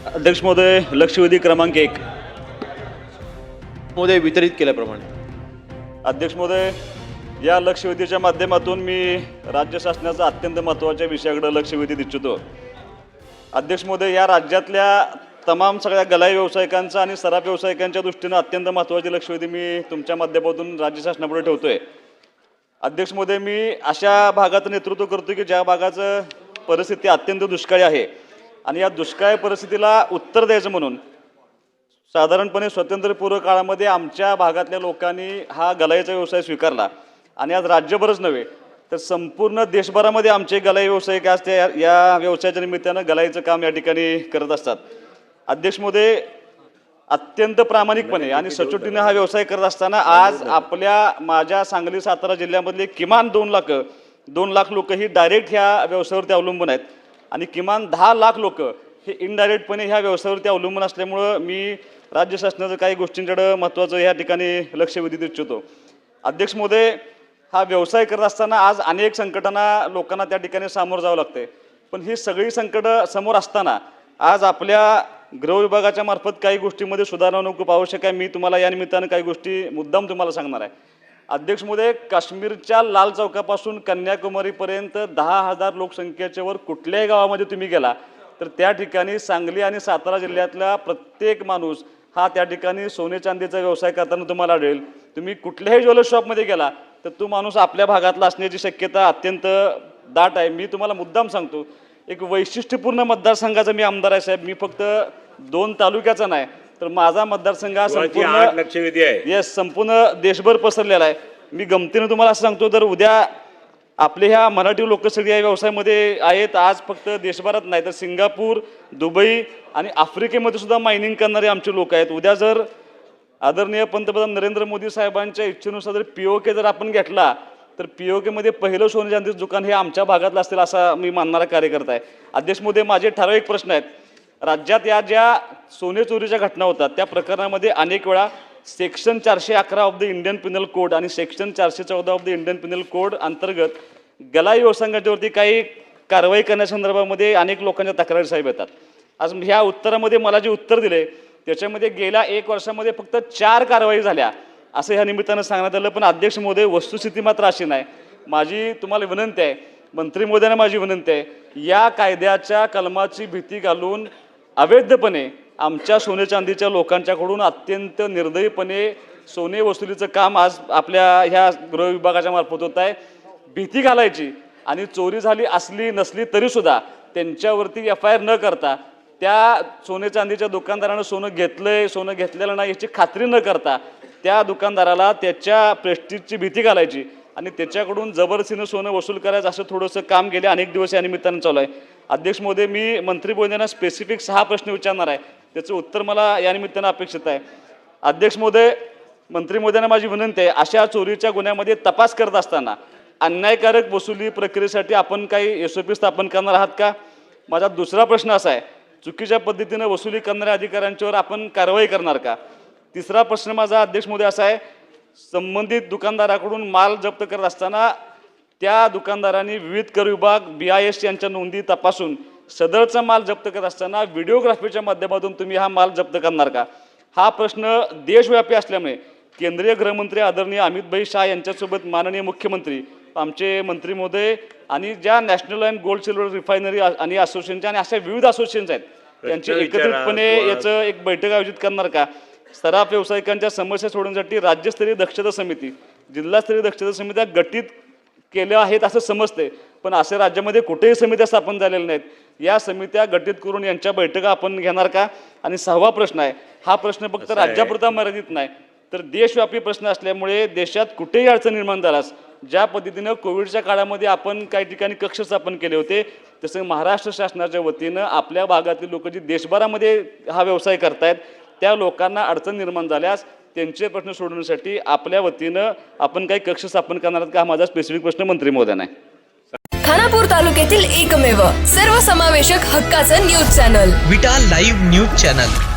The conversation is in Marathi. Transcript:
अध्यक्ष महोदय, लक्षवेधी क्रमांक 1 मध्ये वितरित केल्याप्रमाणे अध्यक्ष महोदय, या लक्षवेधीच्या माध्यमातून मी राज्य शासनाचा अत्यंत महत्त्वाच्या विषयाकडे लक्ष वेधीत इच्छितो. अध्यक्ष महोदय, या राज्यातल्या तमाम सगळ्या गलाई व्यावसायिकांचा आणि सराफ व्यावसायिकांच्या दृष्टीनं अत्यंत महत्त्वाची लक्षवेधी मी तुमच्या माध्यमातून राज्य शासनापुढे ठेवतोय. अध्यक्ष महोदय, मी अशा भागाचं नेतृत्व करतो की ज्या भागाचं परिस्थिती अत्यंत दुष्काळी आहे आणि या दुष्काळी परिस्थितीला उत्तर द्यायचं म्हणून साधारणपणे स्वातंत्र्यपूर्व काळामध्ये आमच्या भागातल्या लोकांनी हा गलाईचा व्यवसाय स्वीकारला आणि आज राज्यभरच नव्हे तर संपूर्ण देशभरामध्ये आमचे गलाई व्यावसायिक असते या व्यवसायाच्या निमित्तानं गलाईचं काम या ठिकाणी करत असतात. अध्यक्ष महोदय, अत्यंत प्रामाणिकपणे आणि सचोटीने हा व्यवसाय करत असताना आज माझ्या सांगली सातारा जिल्ह्यामधले किमान 2 लाख लोक ही डायरेक्ट ह्या व्यवसायावरती अवलंबून आहेत आणि किमान 10 लाख लोक हे इनडायरेक्टपणे ह्या व्यवसायावरती अवलंबून असल्यामुळं मी राज्य शासनाचं काही गोष्टींकडे महत्त्वाचं या ठिकाणी लक्ष वेधीत इच्छितो. अध्यक्ष महोदय, हा व्यवसाय करत असताना आज अनेक संकटांना लोकांना त्या ठिकाणी सामोरं जावं लागते, पण ही सगळी संकटं समोर असताना आज आपल्या गृह विभागाच्या मार्फत काही गोष्टींमध्ये सुधारणा होणं खूप आवश्यक आहे. मी तुम्हाला या निमित्तानं काही गोष्टी मुद्दाम तुम्हाला सांगणार आहे. अध्यक्ष महोदय, काश्मीरच्या लाल चौकापासून कन्याकुमारीपर्यंत 10,000 लोकसंख्येच्या वर कुठल्याही गावामध्ये तुम्ही गेला तर त्या ठिकाणी सांगली आणि सातारा जिल्ह्यातला प्रत्येक माणूस हा त्या ठिकाणी सोने चांदीचा व्यवसाय करताना तुम्हाला आढळेल. तुम्ही कुठल्याही ज्वेलर्स शॉपमध्ये गेला तर तो माणूस आपल्या भागातला असण्याची शक्यता अत्यंत दाट आहे. मी तुम्हाला मुद्दाम सांगतो, एक वैशिष्ट्यपूर्ण मतदारसंघाचा मी आमदार आहे साहेब. मी फक्त 2 तालुक्याचा नाही तर माझा मतदारसंघ हा संपूर्ण देशभर पसरलेला आहे. मी गमतीनं तुम्हाला असं सांगतो, जर उद्या आपले ह्या मराठी लोक सगळे या व्यवसायामध्ये आहेत, आज फक्त देशभरात नाही तर सिंगापूर, दुबई आणि आफ्रिकेमध्ये सुद्धा मायनिंग करणारे आमचे लोक आहेत. उद्या जर आदरणीय पंतप्रधान नरेंद्र मोदी साहेबांच्या इच्छेनुसार जर POK जर आपण घेतला तर POKमध्ये पहिलं सोने चांदीचं दुकान हे आमच्या भागातलं असतील असा मी मानणारा कार्यकर्ता आहे. अध्यक्ष महोदय, माझे ठराविक प्रश्न आहेत. राज्यात या ज्या सोने चोरीच्या घटना होतात त्या प्रकरणामध्ये अनेक वेळा section 411 of the Indian penal code आणि section 414 of the Indian penal code अंतर्गत गलाई व्यवसायांच्यावरती काही कारवाई करण्यासंदर्भामध्ये अनेक लोकांच्या तक्रारी साहेब येतात. आज ह्या उत्तरामध्ये मला जे उत्तर दिले त्याच्यामध्ये गेल्या 1 वर्षामध्ये फक्त 4 कारवाई झाल्या असं ह्या निमित्तानं सांगण्यात आलं. पण अध्यक्ष महोदय, वस्तुस्थिती मात्र अशी नाही. माझी तुम्हाला विनंती आहे, मंत्री महोदयांना माझी विनंती आहे, या कायद्याच्या कलमाची भीती घालून अवैधपणे आमच्या सोने चांदीच्या लोकांच्याकडून अत्यंत निर्दयीपणे सोने वसुलीचं काम आज आपल्या ह्या गृह विभागाच्या मार्फत होत आहे. भीती घालायची आणि चोरी झाली असली नसली तरीसुद्धा त्यांच्यावरती FIR न करता त्या सोने चांदीच्या दुकानदारानं सोनं घेतलंय सोनं घेतलेलं नाही याची खात्री न करता त्या दुकानदाराला त्याच्या प्रेस्टिजची भीती घालायची आणि त्याच्याकडून जबरदस्तीनं सोनं वसूल करायचं असं थोडंसं काम गेले अनेक दिवस या निमित्तानं चालू आहे. अध्यक्ष महोदय, मी मंत्री महोदयांना स्पेसिफिक 6 प्रश्न विचारणार आहे, त्याचं उत्तर मला या निमित्तानं अपेक्षित आहे. अध्यक्ष महोदय, मंत्री महोदयांना माझी विनंती आहे, अशा चोरीच्या गुन्ह्यामध्ये तपास करत असताना अन्यायकारक वसुली प्रक्रियेसाठी आपण काही SOP स्थापन करणार आहात का? माझा दुसरा प्रश्न असा आहे, चुकीच्या पद्धतीनं वसुली करणाऱ्या अधिकाऱ्यांच्यावर आपण कारवाई करणार का? तिसरा प्रश्न माझा अध्यक्ष महोदय असा आहे, संबंधित दुकानदाराकडून माल जप्त करत असताना त्या दुकानदारांनी विविध कर विभाग BIS यांच्या नोंदी तपासून सदरचा माल जप्त करत असताना व्हिडिओग्राफीच्या माध्यमातून तुम्ही हा माल जप्त करणार का? हा प्रश्न देशव्यापी असल्यामुळे केंद्रीय गृहमंत्री आदरणीय अमितभाई शाह यांच्यासोबत माननीय मुख्यमंत्री, आमचे मंत्री महोदय आणि ज्या national and gold silver refinery आणि असोसिएशनच्या आणि अशा विविध असोसिएशन्स आहेत त्यांची एकत्रितपणे याचं एक बैठक आयोजित करणार का? सराफ व्यावसायिकांच्या समस्या सोडवण्यासाठी राज्यस्तरीय दक्षता समिती, जिल्हास्तरीय दक्षता समित्या गठीत केल्या आहेत असं समजते, पण असे राज्यामध्ये कुठेही समित्या स्थापन झालेल्या नाहीत. या समित्या गठीत करून यांच्या बैठका आपण घेणार का? आणि 6वा प्रश्न आहे, हा प्रश्न फक्त राज्यापुरता मर्यादित नाही तर देशव्यापी प्रश्न असल्यामुळे देशात कुठेही अडचण निर्माण झाल्यास ज्या पद्धतीनं कोविडच्या काळामध्ये आपण काही ठिकाणी कक्ष स्थापन केले होते तसं महाराष्ट्र शासनाच्या वतीनं आपल्या भागातील लोक जे देशभरामध्ये हा व्यवसाय करतायत त्या लोकांना अडचण निर्माण झाल्यास त्यांचे प्रश्न सोडवण्यासाठी आपल्या वतीनं आपण काही कक्ष स्थापन करणार आहात का? हा माझा स्पेसिफिक प्रश्न मंत्री महोदयांना आहे. खानापूर तालुक्यातील एकमेव सर्वसमावेशक हक्काचं न्यूज चॅनल विटा लाईव्ह न्यूज चॅनल.